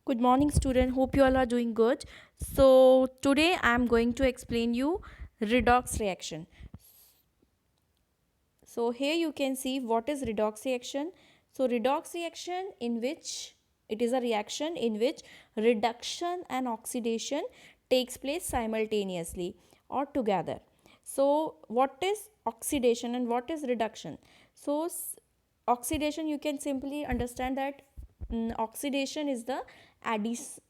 Good morning, student. Hope you all are doing good. So today I am going to explain you redox reaction. So here you can see what is redox reaction. So redox reaction in which it is a reaction in which reduction and oxidation takes place simultaneously or together. So what is oxidation and what is reduction? So oxidation, you can simply understand that oxidation is the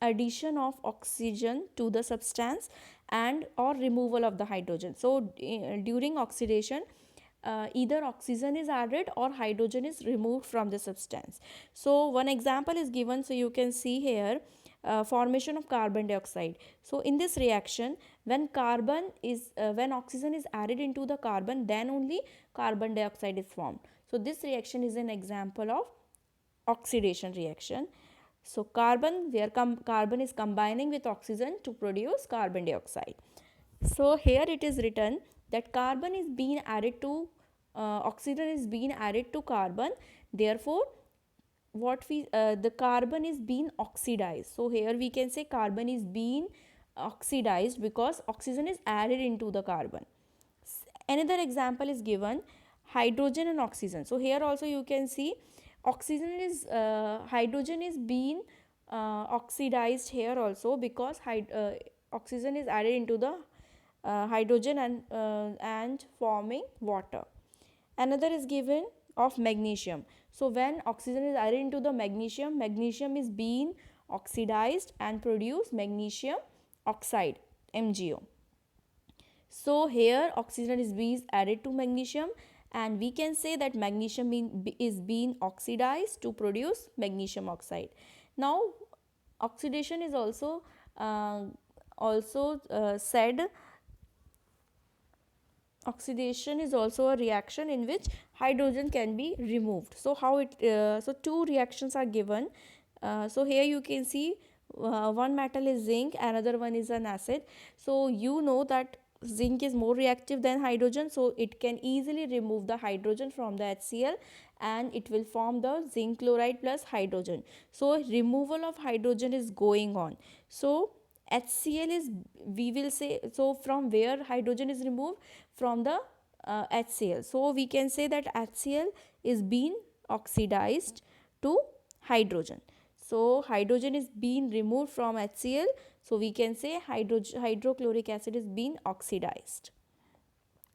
addition of oxygen to the substance and or removal of the hydrogen. So during oxidation, either oxygen is added or hydrogen is removed from the substance. So one example is given, so you can see here formation of carbon dioxide. So in this reaction, when oxygen is added into the carbon, then only carbon dioxide is formed. So this reaction is an example of oxidation reaction. So carbon, where carbon is combining with oxygen to produce carbon dioxide. So here it is written that carbon is being added to oxygen is being added to carbon. Therefore, the carbon is being oxidized. So here we can say carbon is being oxidized because oxygen is added into the carbon. Another example is given, hydrogen and oxygen. So here also you can see hydrogen is being oxidized here also because oxygen is added into the hydrogen and forming water. Another is given of magnesium. So when oxygen is added into the magnesium, magnesium is being oxidized and produce magnesium oxide, MgO. So here oxygen is being added to magnesium, and we can say that magnesium is being oxidized to produce magnesium oxide. Now oxidation is also said oxidation is also a reaction in which hydrogen can be removed. So so two reactions are given. So here you can see one metal is zinc, another one is an acid. So you know that zinc is more reactive than hydrogen, so it can easily remove the hydrogen from the HCl and it will form the zinc chloride plus hydrogen. So removal of hydrogen is going on. So HCl is, we will say, so from where hydrogen is removed? From the HCl. So we can say that HCl is being oxidized to hydrogen. So hydrogen is being removed from HCl. So we can say hydrochloric acid is being oxidized.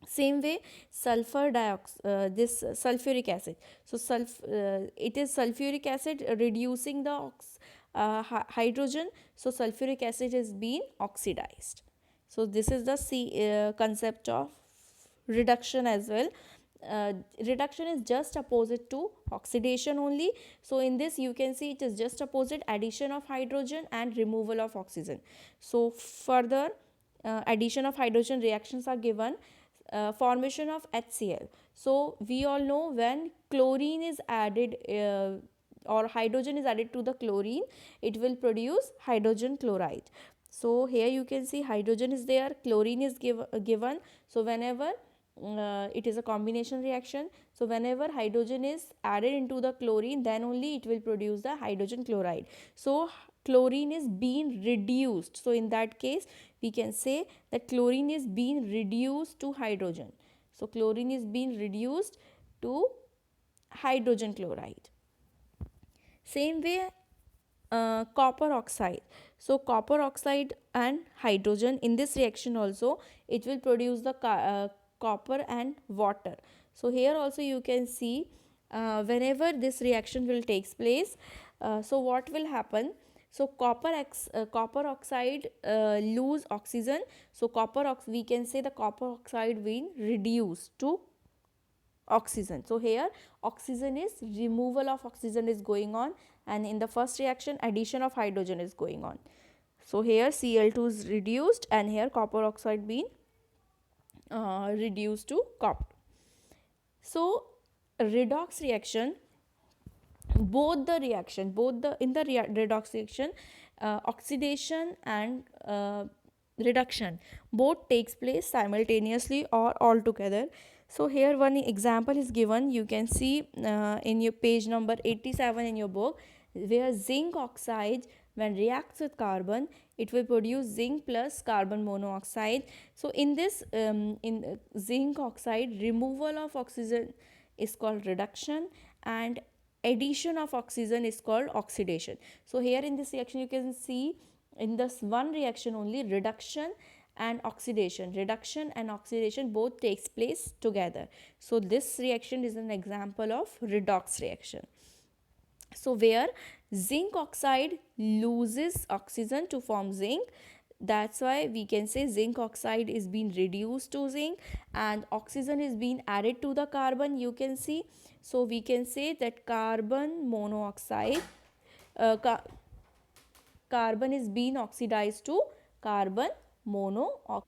Same way, this sulfuric acid. So it is sulfuric acid reducing the hydrogen. So sulfuric acid is being oxidized. So this is the concept of reduction as well. Reduction is just opposite to oxidation only. So in this you can see it is just opposite, addition of hydrogen and removal of oxygen. So further addition of hydrogen reactions are given. Formation of HCl. So we all know when chlorine is added or hydrogen is added to the chlorine, it will produce hydrogen chloride. So here you can see hydrogen is there, chlorine is given. So whenever it is a combination reaction, so whenever hydrogen is added into the chlorine, then only it will produce the hydrogen chloride. So chlorine is being reduced. So in that case we can say that chlorine is being reduced to hydrogen. So chlorine is being reduced to hydrogen chloride. Same way, copper oxide. So copper oxide and hydrogen, in this reaction also it will produce the copper and water. So here also you can see whenever this reaction will takes place, so what will happen? So copper oxide lose oxygen. So we can say the copper oxide will reduce to oxygen. So here oxygen is, removal of oxygen is going on, and in the first reaction addition of hydrogen is going on. So here Cl2 is reduced and here copper oxide being reduced to copper. So redox reaction, both the redox reaction, oxidation and reduction both takes place simultaneously or all together. So here one example is given. You can see in your page number 87 in your book, where zinc oxide when reacts with carbon, it will produce zinc plus carbon monoxide. So in this zinc oxide, removal of oxygen is called reduction, and addition of oxygen is called oxidation. So here in this reaction you can see, in this one reaction only, reduction and oxidation both takes place together. So this reaction is an example of redox reaction. So where zinc oxide loses oxygen to form zinc, that's why we can say zinc oxide is being reduced to zinc and oxygen is being added to the carbon, you can see. So we can say that carbon monoxide, carbon is being oxidized to carbon monoxide.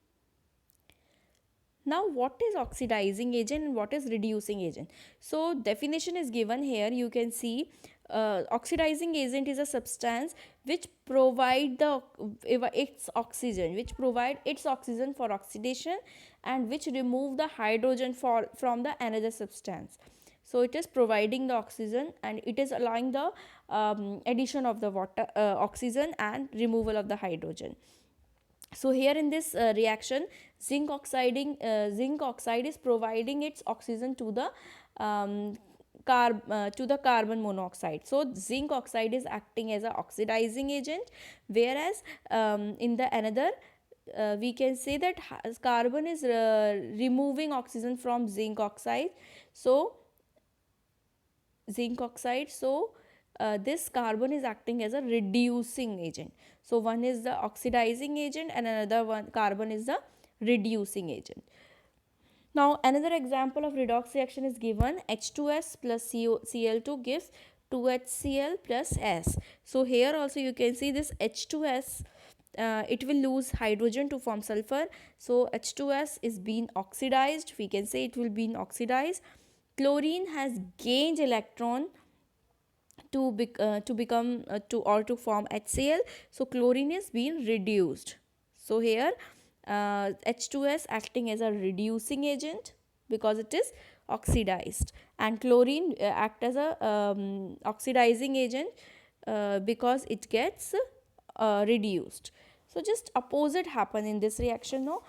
Now what is oxidizing agent and what is reducing agent? So definition is given here, you can see. Oxidizing agent is a substance which provide its oxygen for oxidation, and which remove the hydrogen from the another substance. So it is providing the oxygen and it is allowing the addition of the oxygen and removal of the hydrogen. So here in this reaction, zinc oxide is providing its oxygen to the carbon monoxide. So zinc oxide is acting as a oxidizing agent, whereas in the another we can say that carbon is removing oxygen from zinc oxide. So this carbon is acting as a reducing agent. So one is the oxidizing agent and another one carbon is the reducing agent. Now another example of redox reaction is given. H2S plus Cl2 gives 2HCl plus S. So here also you can see this H2S, it will lose hydrogen to form sulfur. So H2S is being oxidized, we can say it will be oxidized. Chlorine has gained electron to form HCl. So chlorine is being reduced. So here H2S acting as a reducing agent because it is oxidized, and chlorine act as a oxidizing agent because it gets reduced. So just opposite happen in this reaction, no?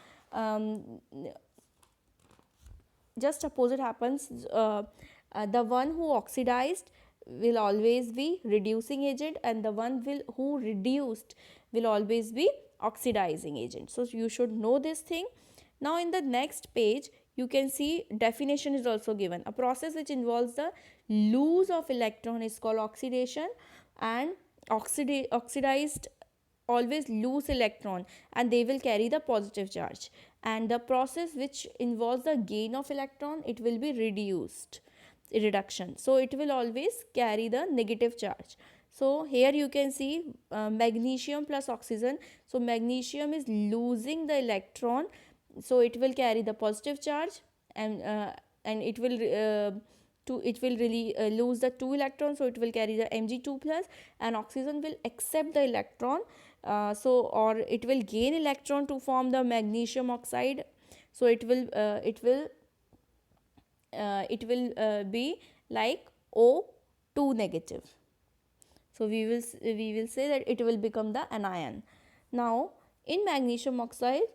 Just opposite happens. The one who oxidized will always be reducing agent, and the one who reduced will always be oxidizing agent. So you should know this thing. Now in the next page you can see definition is also given. A process which involves the loss of electron is called oxidation, and oxidized always lose electron and they will carry the positive charge, and the process which involves the gain of electron, it will be reduction. So it will always carry the negative charge. So here you can see magnesium plus oxygen. So magnesium is losing the electron, so it will carry the positive charge, and it will really lose the 2 electrons, so it will carry the Mg2 plus, and oxygen will accept the electron, or it will gain electron to form the magnesium oxide. So it will be like O2 negative. So we will say that it will become the anion. Now in magnesium oxide,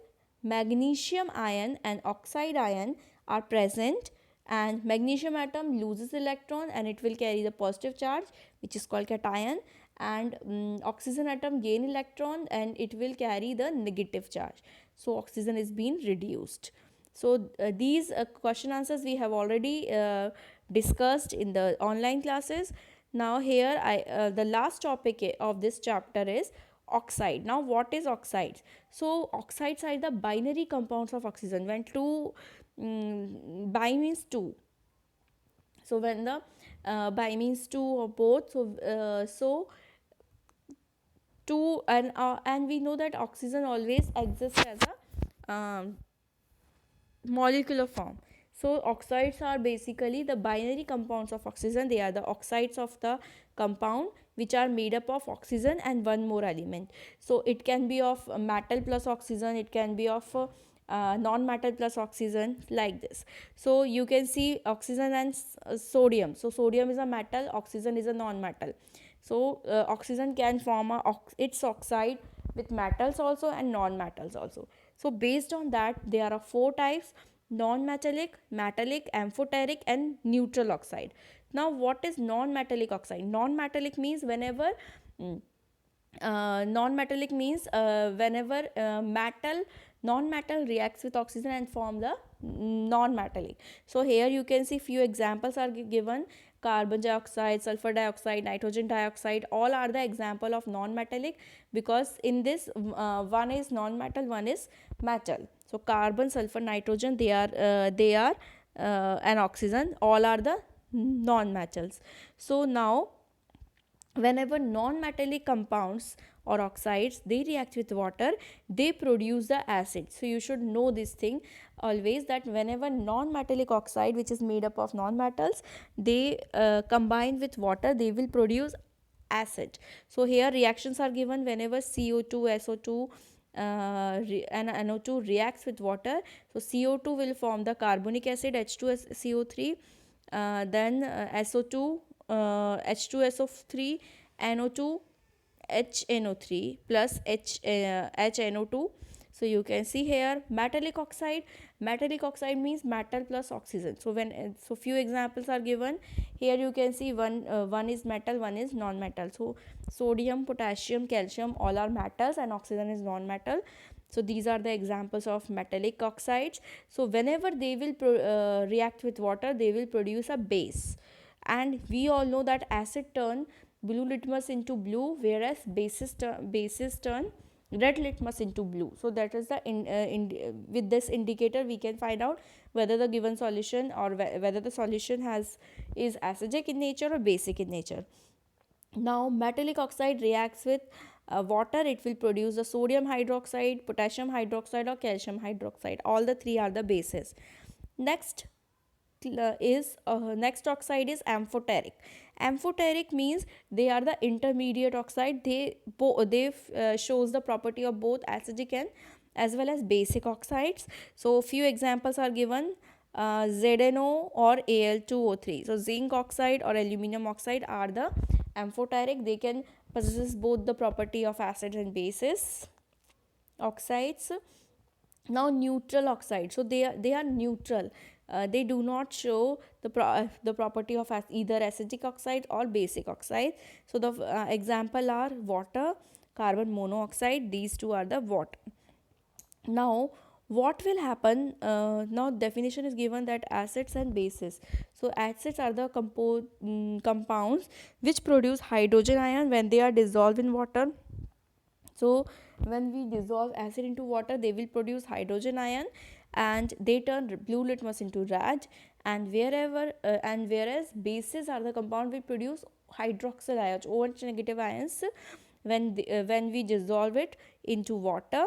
magnesium ion and oxide ion are present, and magnesium atom loses electron and it will carry the positive charge, which is called cation, and oxygen atom gain electron and it will carry the negative charge. So oxygen is being reduced. So these question answers we have already discussed in the online classes. Now here the last topic of this chapter is oxide. Now what is oxides? So oxides are the binary compounds of oxygen. When bi means 2. So when the bi means 2 or both, so 2, and we know that oxygen always exists as a molecular form. So oxides are basically the binary compounds of oxygen. They are the oxides of the compound which are made up of oxygen and one more element. So it can be of metal plus oxygen, it can be of non-metal plus oxygen, like this. So you can see oxygen and sodium. So sodium is a metal, oxygen is a non-metal. So oxygen can form its oxide with metals also and non-metals also. So based on that, there are four types: non-metallic, metallic, amphoteric, and neutral oxide. Now what is non-metallic oxide? Non-metallic means whenever non-metallic means whenever metal non-metal reacts with oxygen and form the non-metallic. So here you can see few examples are given: carbon dioxide, sulfur dioxide, nitrogen dioxide, all are the example of non-metallic, because in this one is non-metal, one is metal. So carbon, sulfur, nitrogen, they are and oxygen, all are the non-metals. So now whenever non-metallic compounds or oxides they react with water, they produce the acid. So you should know this thing always, that whenever non-metallic oxide, which is made up of non-metals, they combine with water, they will produce acid. So here reactions are given whenever CO2, SO2 and NO2 reacts with water. So CO2 will form the carbonic acid, H2CO3, then SO2, H2SO3, NO2, HNO3 plus HNO2. So you can see here metallic oxide. Metallic oxide means metal plus oxygen. So so few examples are given here. You can see one is metal, one is non-metal. So sodium, potassium, calcium, all are metals, and oxygen is non-metal. So these are the examples of metallic oxides. So whenever they will react with water, they will produce a base. And we all know that acid turn blue litmus into blue, whereas bases turn red litmus into blue. So that is the with this indicator we can find out whether the given solution, or whether the solution is acidic in nature or basic in nature. Now metallic oxide reacts with water, it will produce the sodium hydroxide, potassium hydroxide, or calcium hydroxide. All the three are the bases. Next next oxide is amphoteric. Amphoteric means they are the intermediate oxide. They shows the property of both acidic and as well as basic oxides. So few examples are given: ZNO or Al2O3. So zinc oxide or aluminum oxide are the amphoteric. They can possess both the property of acids and bases oxides. Now neutral oxide, so they are neutral. They do not show the property of either acidic oxide or basic oxide. So the example are water, carbon monoxide. These two are the water. Now what will happen, now definition is given that acids and bases. So acids are the compounds which produce hydrogen ion when they are dissolved in water. So when we dissolve acid into water, they will produce hydrogen ion, and they turn blue litmus into red. And whereas bases are the compound which produce hydroxyl ions, OH negative ions, when we dissolve it into water,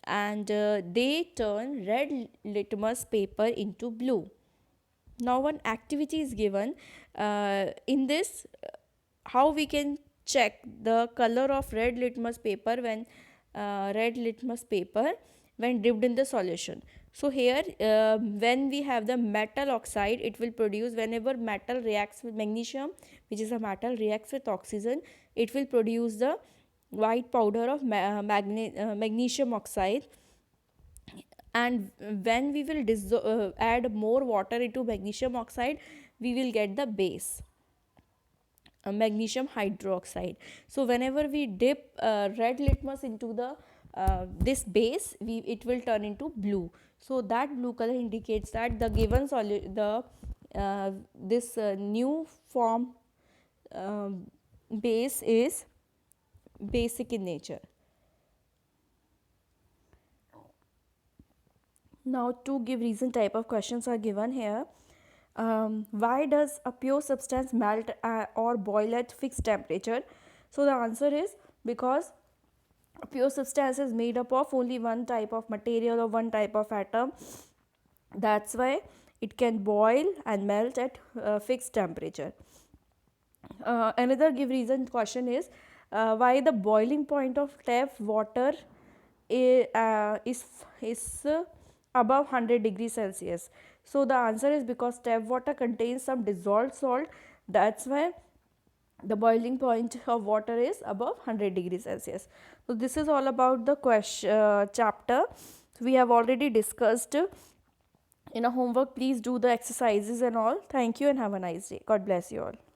and they turn red litmus paper into blue. Now one activity is given in this, how we can check the color of red litmus paper when dipped in the solution. So here when we have the metal oxide, it will produce, whenever metal reacts with magnesium, which is a metal, reacts with oxygen, it will produce the white powder of magnesium oxide. And when we will add more water into magnesium oxide, we will get the base, magnesium hydroxide. So whenever we dip red litmus into the this base, it will turn into blue. So that blue color indicates that the given this new form base is basic in nature. Now to give reason type of questions are given here. Why does a pure substance melt or boil at fixed temperature? So the answer is because a pure substance is made up of only one type of material or one type of atom. That's why it can boil and melt at fixed temperature. Another give reason question is why the boiling point of tap water is above 100 degrees Celsius. So the answer is because tap water contains some dissolved salt. That's why the boiling point of water is above 100 degrees Celsius. So this is all about the question chapter we have already discussed in a homework. Please do the exercises and all. Thank you and have a nice day. God bless you all.